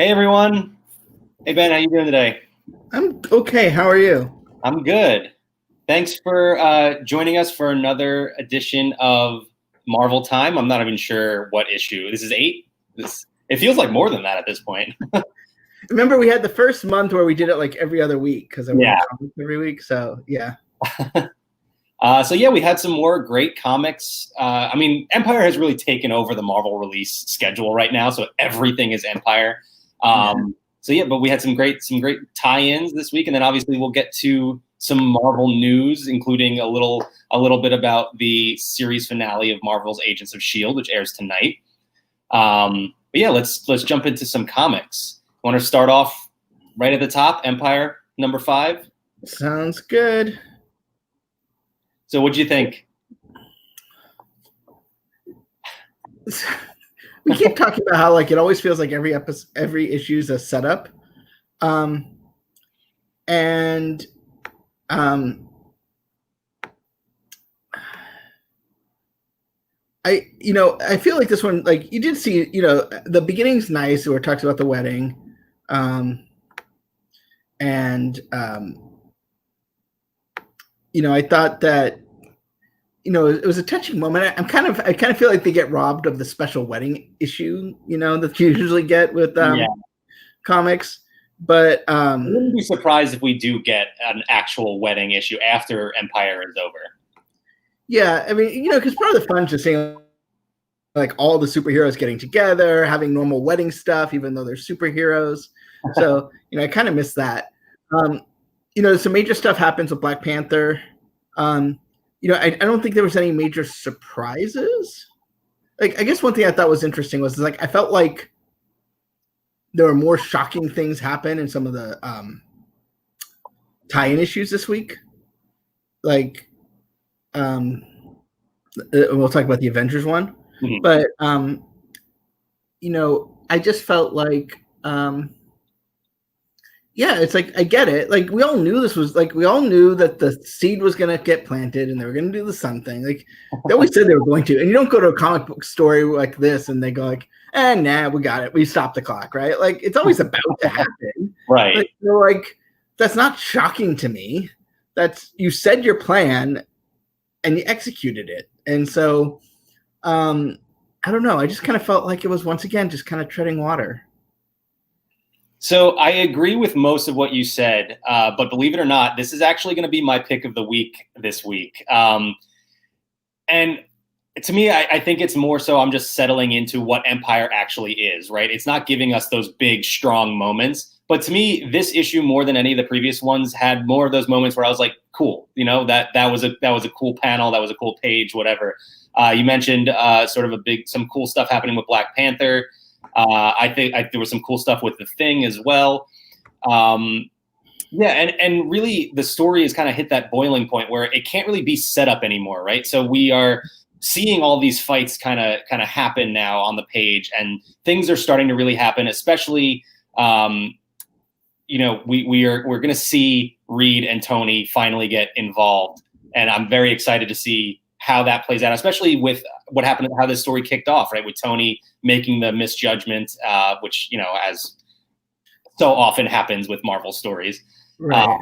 Hey everyone. Hey Ben, how you doing today? I'm okay. How are you? I'm good. Thanks for joining us for another edition of Marvel Time. I'm not even sure what issue. This is 8. It feels like more than that at this point. Remember, we had the first month where we did it like every other week because I Yeah. read comics every week. So yeah. We had some more great comics. Empyre has really taken over the Marvel release schedule right now, so everything is Empyre. But we had some great tie-ins this week, and then obviously we'll get to some Marvel news, including a little bit about the series finale of Marvel's Agents of S.H.I.E.L.D., which airs tonight. Let's jump into some comics. Want to start off right at the top, Empyre number 5? Sounds good. So what'd you think? We keep talking about how like it always feels like every issue is a setup. I feel like this one, like you did see, the beginning's nice. Where it talks about the wedding. I thought that, it was a touching moment. I kind of feel like they get robbed of the special wedding issue, that you usually get with comics. But I wouldn't be surprised if we do get an actual wedding issue after Empyre is over. Yeah, I mean, because part of the fun is just seeing like all the superheroes getting together, having normal wedding stuff, even though they're superheroes. So, I kind of miss that. Some major stuff happens with Black Panther. I don't think there was any major surprises. Like, I guess one thing I thought was interesting was like I felt like there were more shocking things happen in some of the tie-in issues this week. Like, we'll talk about the Avengers one, but I just felt like. It's like I get it. Like we all knew that the seed was going to get planted and they were going to do the sun thing. Like they always said they were going to. And you don't go to a comic book story like this and they go like, nah, we got it. We stopped the clock, right? Like it's always about to happen. Right. Like that's not shocking to me. That's you said your plan and you executed it. And so I don't know. I just kind of felt like it was once again just kind of treading water. So I agree with most of what you said, but believe it or not, this is actually going to be my pick of the week this week. And to me, I think it's more so I'm just settling into what Empyre actually is, right? It's not giving us those big, strong moments. But to me, this issue, more than any of the previous ones, had more of those moments where I was like, cool, that was a cool panel, that was a cool page, whatever. You mentioned some cool stuff happening with Black Panther. I think there was some cool stuff with the Thing as well. And really the story has kind of hit that boiling point where it can't really be set up anymore, right? So we are seeing all these fights kind of happen now on the page, and things are starting to really happen, especially we're going to see Reed and Tony finally get involved, and I'm very excited to see how that plays out, especially with what happened, how this story kicked off, right? With Tony making the misjudgment, which, as so often happens with Marvel stories. Right.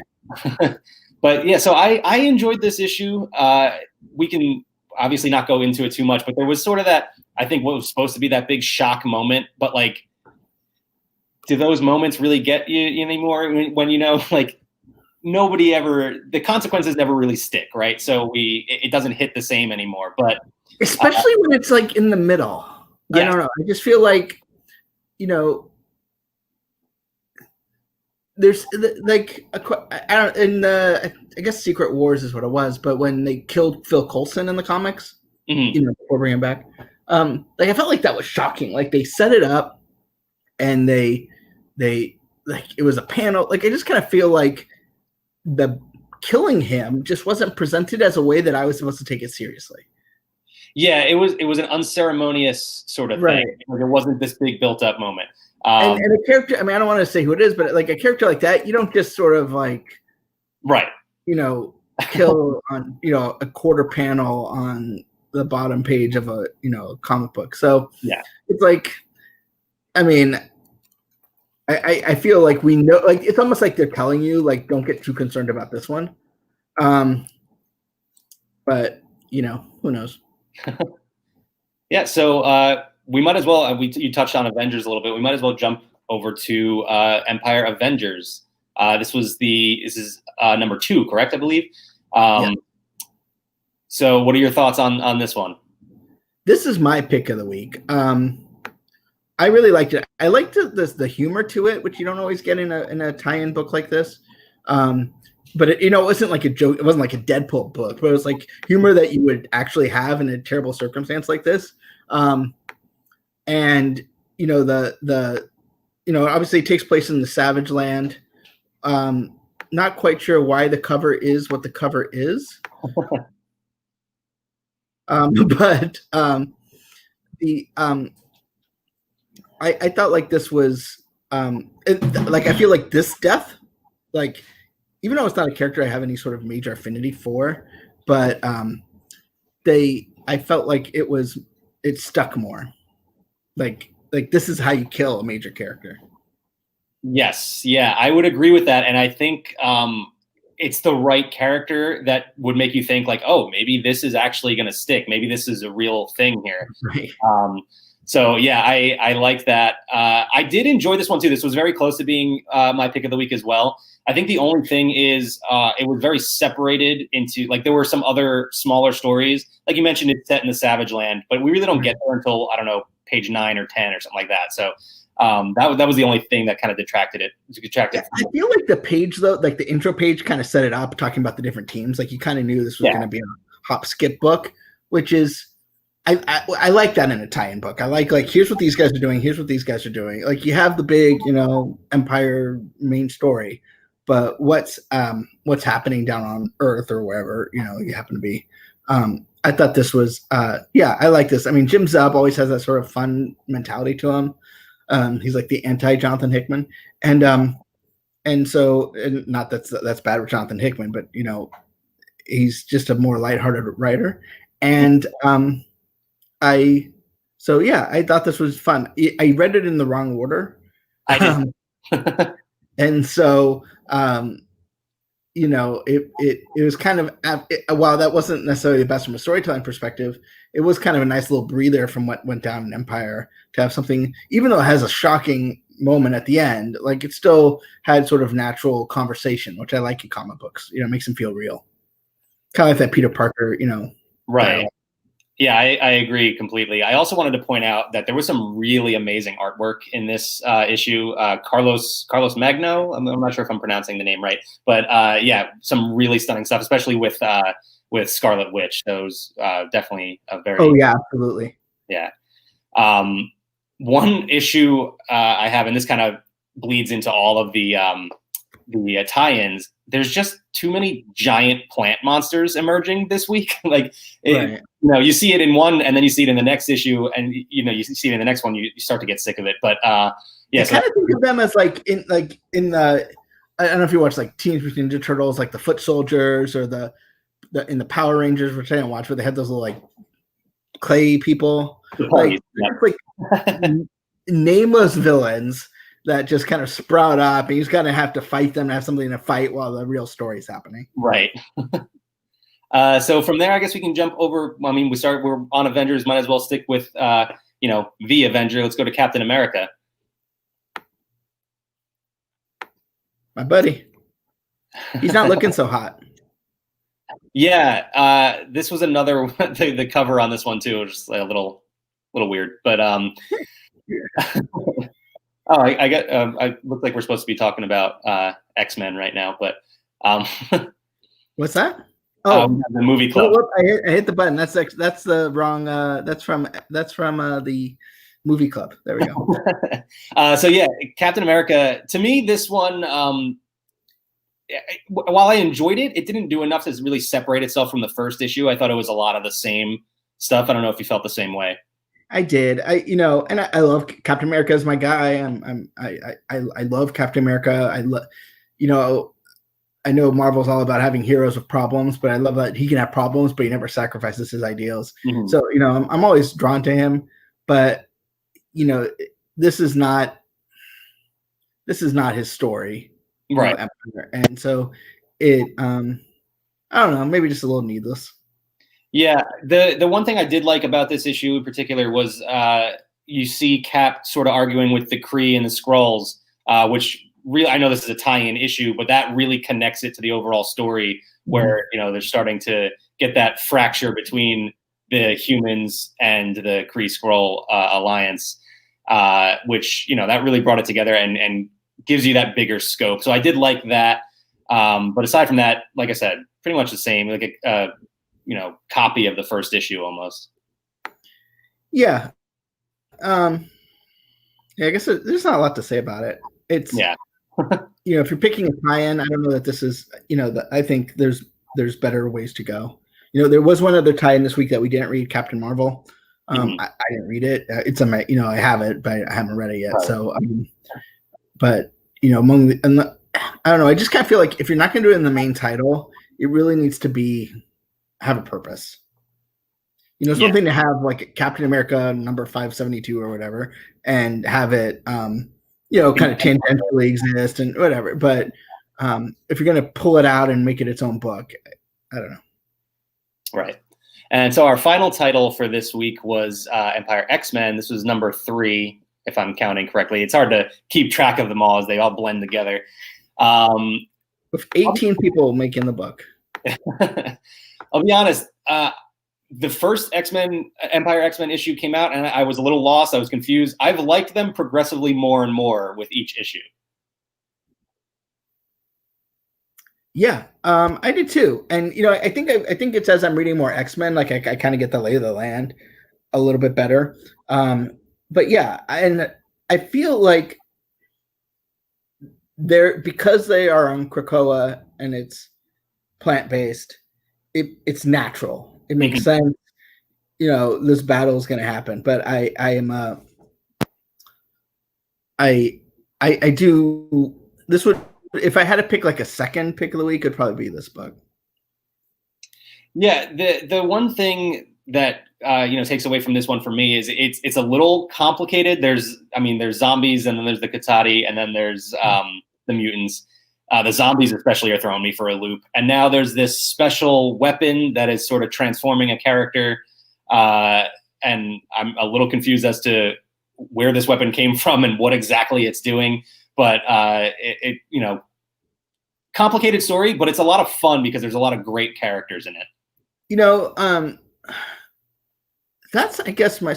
But yeah, so I enjoyed this issue. We can obviously not go into it too much, but there was sort of that, I think what was supposed to be that big shock moment, but like, do those moments really get you anymore when nobody ever, the consequences never really stick, right? So it doesn't hit the same anymore. But especially when it's like in the middle. Yeah. I don't know. I just feel like, there's like I guess Secret Wars is what it was, but when they killed Phil Coulson in the comics, before bringing him back, I felt like that was shocking. Like they set it up, and they like it was a panel. Like I just kind of feel like the killing him just wasn't presented as a way that I was supposed to take it seriously. Yeah, it was an unceremonious sort of thing. There wasn't this big built up moment. And a character, I mean, I don't want to say who it is, but like a character like that, you don't just sort of like, right, kill on, a quarter panel on the bottom page of a, comic book. So yeah, it's like, I mean, I feel like we know, like it's almost like they're telling you, like, don't get too concerned about this one. But you know, who knows? Yeah, so we might as well. You touched on Avengers a little bit. We might as well jump over to Empyre Avengers. This is number 2, correct? I believe. Yeah. So, what are your thoughts on this one? This is my pick of the week. I really liked it. I liked the humor to it, which you don't always get in a tie-in book like this. But it wasn't like a joke. It wasn't like a Deadpool book, but it was like humor that you would actually have in a terrible circumstance like this. And obviously it takes place in the Savage Land. Not quite sure why the cover is what the cover is. But I thought like this was I feel like this death, like, even though it's not a character I have any sort of major affinity for, but I felt like it stuck more. Like this is how you kill a major character. Yes, yeah, I would agree with that, and I think it's the right character that would make you think like, oh, maybe this is actually going to stick. Maybe this is a real thing here. Right. So yeah, I like that. I did enjoy this one too. This was very close to being my pick of the week as well. I think the only thing is it was very separated into, like, there were some other smaller stories. Like you mentioned, it's set in the Savage Land, but we really don't get there until, I don't know, page 9 or 10 or something like that. So that was the only thing that kind of detracted it. I feel like the page, though, like the intro page kind of set it up, talking about the different teams. Like you kind of knew this was going to be a hop skip book, which is, I like that in a tie-in book. I like here's what these guys are doing. Here's what these guys are doing. Like you have the big, Empyre main story, but what's happening down on Earth or wherever, you happen to be. I thought this was, I like this. I mean, Jim Zub always has that sort of fun mentality to him. He's like the anti-Jonathan Hickman. And so not that's bad with Jonathan Hickman, but, he's just a more lighthearted writer. And I thought this was fun. I read it in the wrong order. I did. And so, it was kind of, while that wasn't necessarily the best from a storytelling perspective, it was kind of a nice little breather from what went down in Empyre to have something, even though it has a shocking moment at the end, like it still had sort of natural conversation, which I like in comic books. It makes them feel real. Kind of like that Peter Parker, Right. Yeah, I agree completely. I also wanted to point out that there was some really amazing artwork in this issue. Carlos Magno, I'm not sure if I'm pronouncing the name right, but some really stunning stuff, especially with Scarlet Witch. Those definitely a very. Oh yeah, absolutely. Yeah. One issue I have, and this kind of bleeds into all of the tie-ins. There's just too many giant plant monsters emerging this week. Right. You see it in one, and then you see it in the next issue, and you see it in the next one. You start to get sick of it. But I kind of think of them as like in the. I don't know if you watch like Teenage Mutant Ninja Turtles, like the Foot Soldiers, or in the Power Rangers, which I didn't watch, where they had those little like clay people, like nameless villains that just kind of sprout up, and you just kind of have to fight them to have something to fight while the real story is happening. Right. So from there, I guess we can jump over. I mean, we're on Avengers. Might as well stick with, the Avenger. Let's go to Captain America. My buddy. He's not looking so hot. Yeah. This was another, the cover on this one too, was just a little weird, but, Oh, I look like we're supposed to be talking about X-Men right now, but what's that? Oh, the movie club. I hit the button. That's the wrong. That's from the movie club. There we go. So yeah, Captain America. To me, this one, while I enjoyed it, it didn't do enough to really separate itself from the first issue. I thought it was a lot of the same stuff. I don't know if you felt the same way. I did. And I love Captain America as my guy. I love Captain America. I know Marvel's all about having heroes with problems, but I love that he can have problems, but he never sacrifices his ideals. Mm-hmm. So, I'm always drawn to him, but this is not this is not his story, Right. Empyre. And so it, I don't know, maybe just a little needless. Yeah, the one thing I did like about this issue in particular was you see Cap sort of arguing with the Kree and the Skrulls, which really, I know this is a tie-in issue, but that really connects it to the overall story where, they're starting to get that fracture between the humans and the Kree Skrull alliance, which, that really brought it together and gives you that bigger scope. So I did like that. But aside from that, like I said, pretty much the same, like a copy of the first issue almost. Yeah. I guess there's not a lot to say about it. It's, if you're picking a tie-in, I don't know that this is, I think there's better ways to go. There was one other tie-in this week that we didn't read, Captain Marvel. I didn't read it. It's on my, I have it, but I haven't read it yet. Right. So, but among the, I don't know. I just kind of feel like if you're not going to do it in the main title, it really needs to have a purpose. It's one thing to have like Captain America number 572 or whatever, and have it, kind of tangentially exist and whatever. But if you're going to pull it out and make it its own book, I don't know. Right. And so our final title for this week was Empyre X-Men. This was number 3, if I'm counting correctly. It's hard to keep track of them all as they all blend together. With 18 people making the book. I'll be honest. The first Empyre X-Men issue came out, and I was a little lost. I was confused. I've liked them progressively more and more with each issue. Yeah, I did too. And I think it's as I'm reading more X-Men, like I kind of get the lay of the land a little bit better. But yeah, and I feel like because they are on Krakoa and it's plant-based, it's natural. It makes sense. This battle is going to happen, but I do. This would, if I had to pick like a second pick of the week, it'd probably be this book. Yeah, the one thing that takes away from this one for me is it's a little complicated. There's zombies, and then there's the Katati, and then there's the mutants. The zombies especially are throwing me for a loop. And now there's this special weapon that is sort of transforming a character. And I'm a little confused as to where this weapon came from and what exactly it's doing. But complicated story, but it's a lot of fun because there's a lot of great characters in it. That's, I guess, my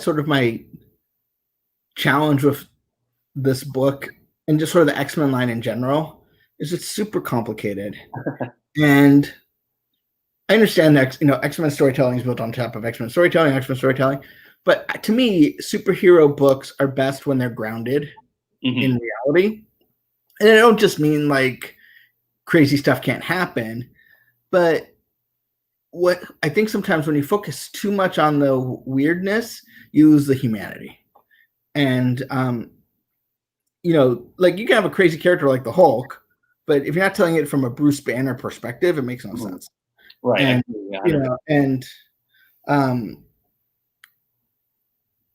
challenge with this book and just sort of the X-Men line in general. It's super complicated. And I understand that, X-Men storytelling is built on top of X-Men storytelling. But to me, superhero books are best when they're grounded in reality. And I don't just mean like crazy stuff can't happen, but what I think sometimes when you focus too much on the weirdness, you lose the humanity. And, like you can have a crazy character like the Hulk, but if you're not telling it from a Bruce Banner perspective, it makes no sense. Right. And,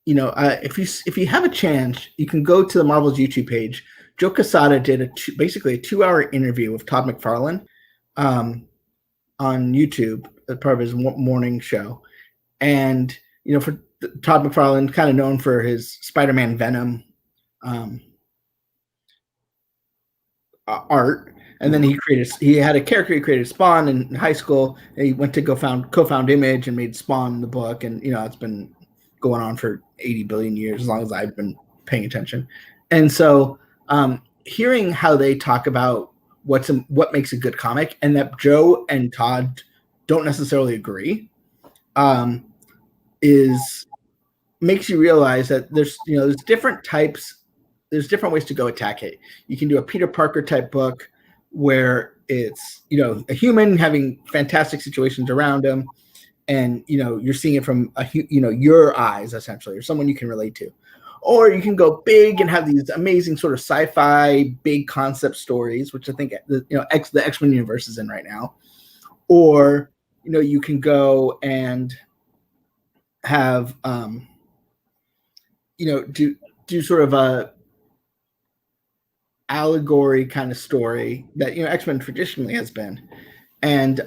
if you have a chance, you can go to the Marvel's YouTube page. Joe Quesada did basically a 2-hour interview with Todd Mcfarlane on YouTube as part of his morning show. And, for Todd McFarlane, kind of known for his Spider-Man Venom art. And then he had a character he created, Spawn, in high school. And he went to co-found Image and made Spawn the book. And, it's been going on for 80 billion years, as long as I've been paying attention. And so hearing how they talk about what makes a good comic, and that Joe and Todd don't necessarily agree, makes you realize that there's different types, there's different ways to go attack it. You can do a Peter Parker type book where it's a human having fantastic situations around him, and you're seeing it from your eyes essentially, or someone you can relate to. Or you can go big and have these amazing sort of sci-fi big concept stories, which I think the X-Men universe is in right now. Or you can go and have do sort of a allegory kind of story that X-Men traditionally has been. And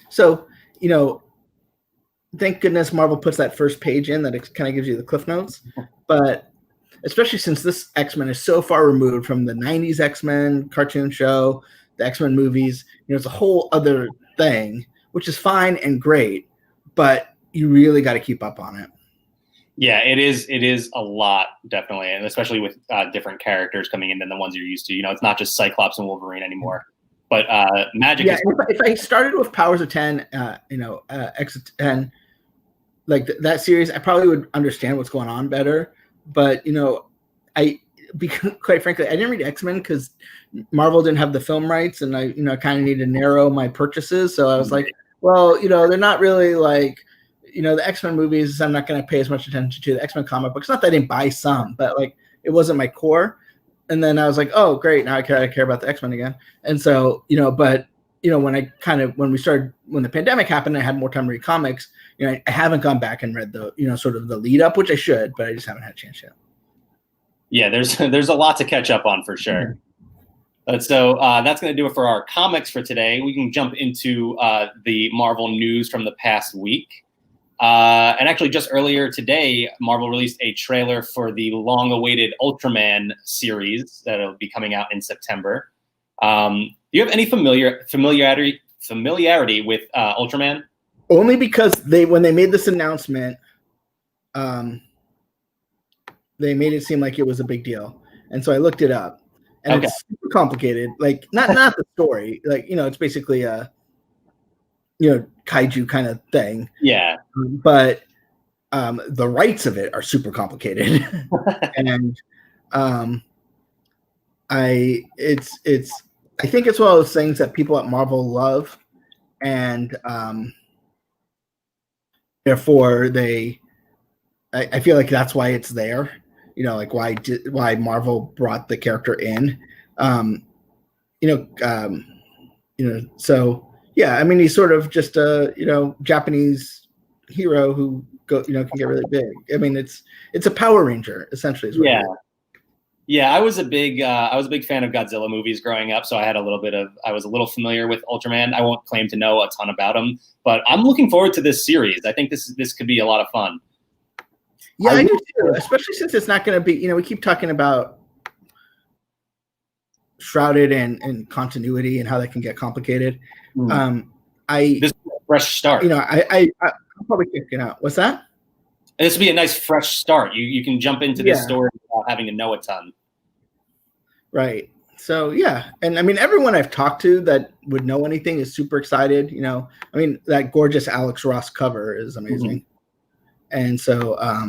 so thank goodness Marvel puts that first page in that it kind of gives you the cliff notes. But especially since this X-Men is so far removed from the 90s X-Men cartoon show, the X-Men movies, it's a whole other thing, which is fine and great, but you really got to keep up on it. Yeah, it is a lot, definitely, and especially with different characters coming in than the ones you're used to. It's not just Cyclops and Wolverine anymore, but Magic. Yeah, if I started with Powers of 10, X of 10, like that series, I probably would understand what's going on better. But quite frankly, I didn't read X-Men because Marvel didn't have the film rights, and I kind of needed to narrow my purchases. So I was like, well, they're not really like. The X-Men movies, I'm not going to pay as much attention to. The X-Men comic books, not that I didn't buy some, but like it wasn't my core. And then I was like, oh, great, now I care about the X-Men again. And so, but when the pandemic happened, I had more time to read comics. I haven't gone back and read the sort of the lead up, which I should, but I just haven't had a chance yet. Yeah, there's a lot to catch up on for sure. Mm-hmm. So that's going to do it for our comics for today. We can jump into the Marvel news from the past week. And actually, just earlier today, Marvel released a trailer for the long-awaited Ultraman series that'll be coming out in September. Do you have any familiarity with Ultraman? Only because when they made this announcement, they made it seem like it was a big deal, and so I looked it up, and It's super complicated. Like not the story, like it's basically a kaiju kind of thing. Yeah. But the rights of it are super complicated. And I think it's one of those things that people at Marvel love, and therefore I feel like that's why it's there. Like why Marvel brought the character in. So yeah, I mean he's sort of just a Japanese hero who can get really big. I mean it's a Power Ranger essentially. Is what it is. Yeah, I was a big fan of Godzilla movies growing up, so I was a little familiar with Ultraman. I won't claim to know a ton about him, but I'm looking forward to this series. I think this could be a lot of fun. Yeah, I do too, especially since it's not going to be. We keep talking about shrouded and continuity and how that can get complicated. This is a fresh start. I'll probably kick it out. What's that? And this would be a nice fresh start. You can jump into this story without having to know a ton. Right. So yeah, and I mean everyone I've talked to that would know anything is super excited. I mean that gorgeous Alex Ross cover is amazing, and so I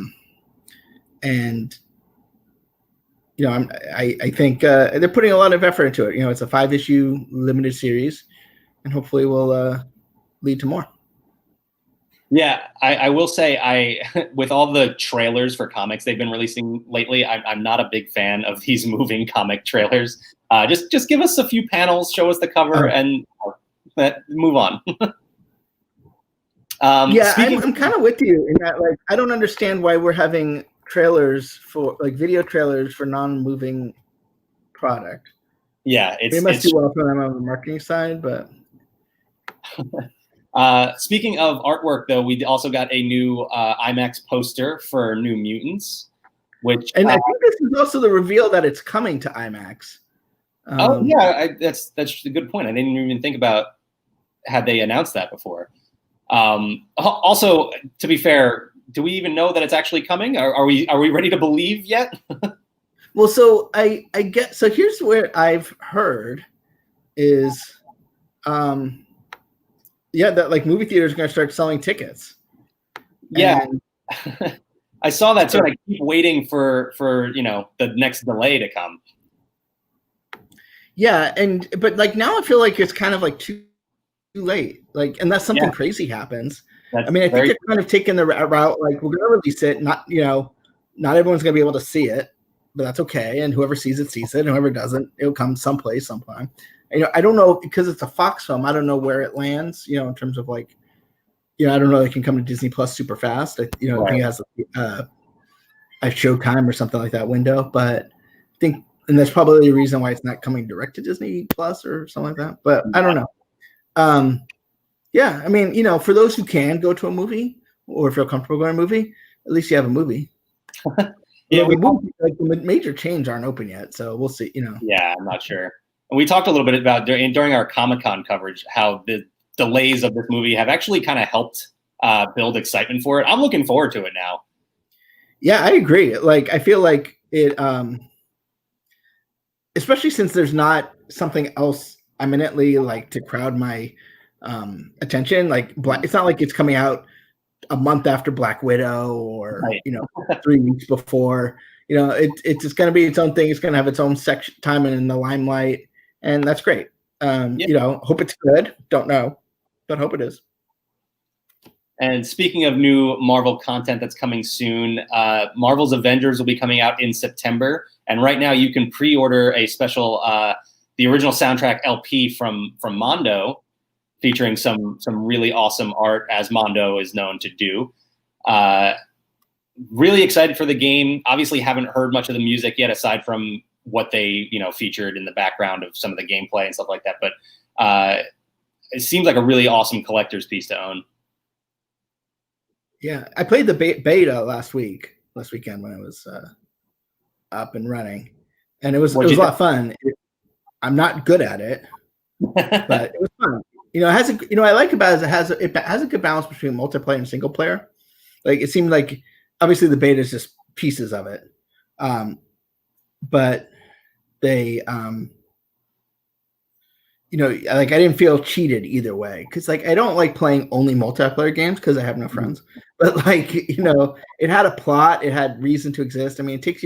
think they're putting a lot of effort into it. It's a 5-issue limited series, and hopefully will lead to more. Yeah, I will say with all the trailers for comics they've been releasing lately, I'm not a big fan of these moving comic trailers. Just give us a few panels, show us the cover, and move on. I'm kind of with you in that. Like, I don't understand why we're having trailers for video trailers for non-moving product. Yeah, they must do well for them on the marketing side, but. Speaking of artwork, though, we also got a new Imax poster for New Mutants, I think this is also the reveal that it's coming to Imax. That's a good point. I didn't even think about had they announced that before. Also, to be fair, do we even know that it's actually coming? Are we ready to believe yet? Well, so I get so here's where I've heard is. That like movie theaters are going to start selling tickets. Yeah, I saw that too. And I keep waiting for the next delay to come. Yeah, but like now I feel like it's kind of like too late. Like unless something crazy happens. I think they're kind of taking the route like we're going to release it. Not everyone's going to be able to see it, but that's okay. And whoever sees it sees it. And whoever doesn't, it'll come someplace sometime. I don't know because it's a Fox film. I don't know where it lands. In terms of like, I don't know. It can come to Disney Plus super fast. I think it has a Showtime or something like that window. But I think And that's probably the reason why it's not coming direct to Disney Plus or something like that. But I don't know. Yeah, I mean, for those who can go to a movie or feel comfortable going to a movie, at least you have a movie. Yeah, the major chains aren't open yet, so we'll see. Yeah, I'm not sure. And we talked a little bit about during our Comic-Con coverage how the delays of this movie have actually kind of helped build excitement for it. I'm looking forward to it now. Yeah, I agree. Like, I feel like it, especially since there's not something else eminently like to crowd my attention. Like, it's not like it's coming out a month after Black Widow or Right. 3 weeks before. It's just going to be its own thing. It's going to have its own time in the limelight, and that's great. Hope it's good. Don't know, but hope it is. And speaking of new Marvel content that's coming soon, Marvel's Avengers will be coming out in September. And right now you can pre-order a special, the original soundtrack LP from Mondo, featuring some really awesome art, as Mondo is known to do. Really excited for the game. Obviously haven't heard much of the music yet, aside from what they featured in the background of some of the gameplay and stuff like that. But it seems like a really awesome collector's piece to own. Yeah, I played the beta last weekend when I was up and running, and it was a lot of fun. I'm not good at it, but it was fun. It has I like about it is it has a good balance between multiplayer and single player. Like, it seemed like obviously the beta is just pieces of it, but they like, I didn't feel cheated either way, because like I don't like playing only multiplayer games because I have no friends. But like, it had a plot, it had reason to exist. I mean, it takes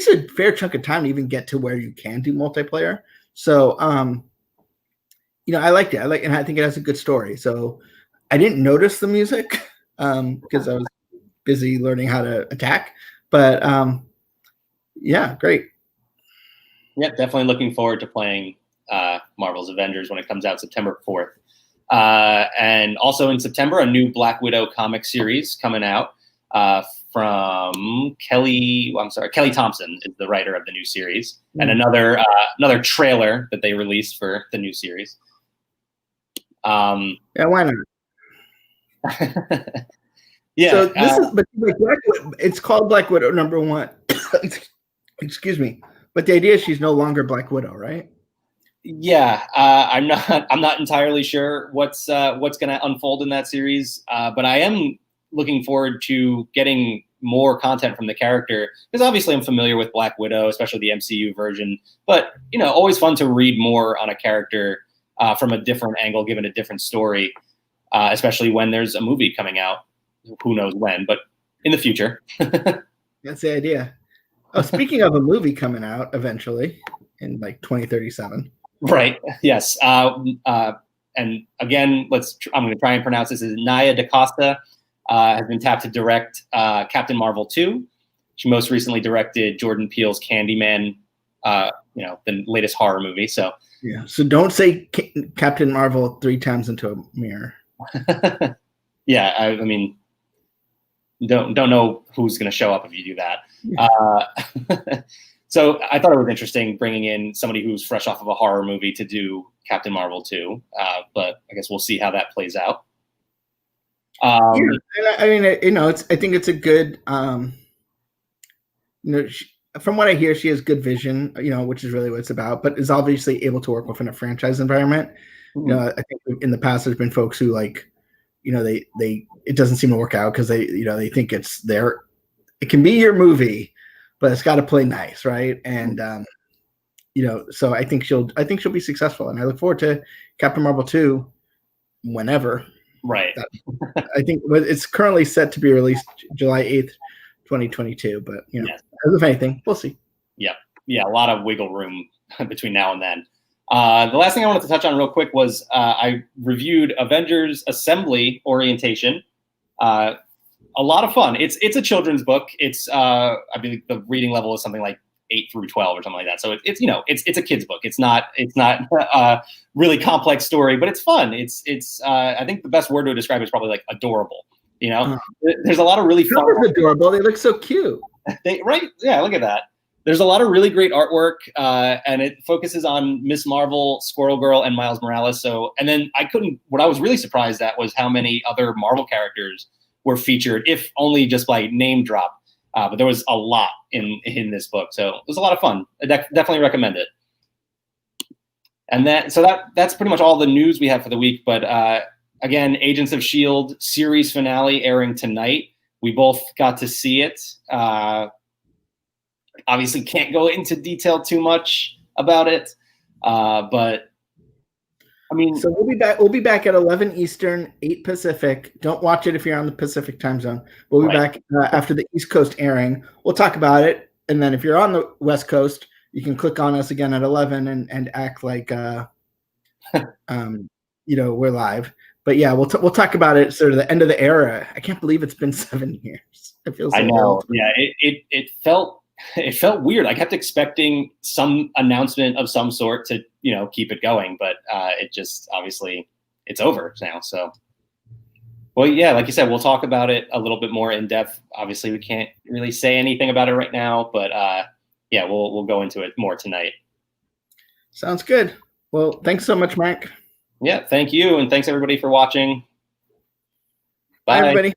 a fair chunk of time to even get to where you can do multiplayer. So I liked it. And I think it has a good story. So I didn't notice the music because I was busy learning how to attack. But yeah, great. Yeah, definitely looking forward to playing Marvel's Avengers when it comes out September 4th. And also in September, a new Black Widow comic series coming out from Kelly Thompson is the writer of the new series, and another trailer that they released for the new series. Yeah, why not? Yeah. So this is, but Black Widow, it's called Black Widow #1. Excuse me, but the idea is she's no longer Black Widow, right? Yeah, I'm not entirely sure what's going to unfold in that series, but I am looking forward to getting more content from the character, because obviously I'm familiar with Black Widow, especially the MCU version. But always fun to read more on a character from a different angle, given a different story, especially when there's a movie coming out. Who knows when, but in the future. That's the idea. Oh, speaking of a movie coming out eventually in like 2037. Right. Yes. And again, I'm going to try and pronounce this. Nia DaCosta has been tapped to direct Captain Marvel 2. She most recently directed Jordan Peele's Candyman, the latest horror movie. So yeah. So don't say Captain Marvel 3 times into a mirror. Yeah. I mean, don't know who's going to show up if you do that. Yeah. So I thought it was interesting bringing in somebody who's fresh off of a horror movie to do Captain Marvel 2, but I guess we'll see how that plays out. Yeah, I mean, I think it's a good, from what I hear, she has good vision, which is really what it's about, but is obviously able to work within a franchise environment. Mm-hmm. I think in the past there's been folks who it doesn't seem to work out because they think it can be your movie, but it's got to play nice, right? And so I think she'll be successful, and I look forward to Captain Marvel 2 whenever. Right. I think it's currently set to be released July 8th, 2022, but yes. As of anything, we'll see. Yeah, a lot of wiggle room between now and then. The last thing I wanted to touch on real quick was I reviewed Avengers Assembly Orientation. A lot of fun. It's a children's book. It's I believe the reading level is something like 8 through 12 or something like that. So it's a kid's book. It's not a really complex story, but it's fun. It's I think the best word to describe it is probably like adorable. There's a lot of really fun. Adorable. They look so cute. Right? Yeah. Look at that. there's a lot of really great artwork, and it focuses on Miss Marvel, Squirrel Girl, and Miles Morales. So, and then what I was really surprised at was how many other Marvel characters were featured, if only just by name drop. But there was a lot in this book, so it was a lot of fun. I definitely recommend it. And that's pretty much all the news we have for the week. But again, Agents of S.H.I.E.L.D. series finale airing tonight. We both got to see it. Obviously can't go into detail too much about it, but I mean, so we'll be back at 11 Eastern, 8 Pacific. Don't watch it if you're on the Pacific time zone. We'll be back after the East Coast airing. We'll talk about it, and then if you're on the West Coast, you can click on us again at 11 and act like we're live. But yeah, we'll talk about it sort of the end of the era. I can't believe it's been 7 years. It feels so old. Yeah, it felt weird. I kept expecting some announcement of some sort to, keep it going, but it just obviously it's over now. So, well, yeah, like you said, we'll talk about it a little bit more in depth. Obviously, we can't really say anything about it right now, but yeah, we'll go into it more tonight. Sounds good. Well, thanks so much, Mack. Yeah, thank you, and thanks everybody for watching. Bye everybody.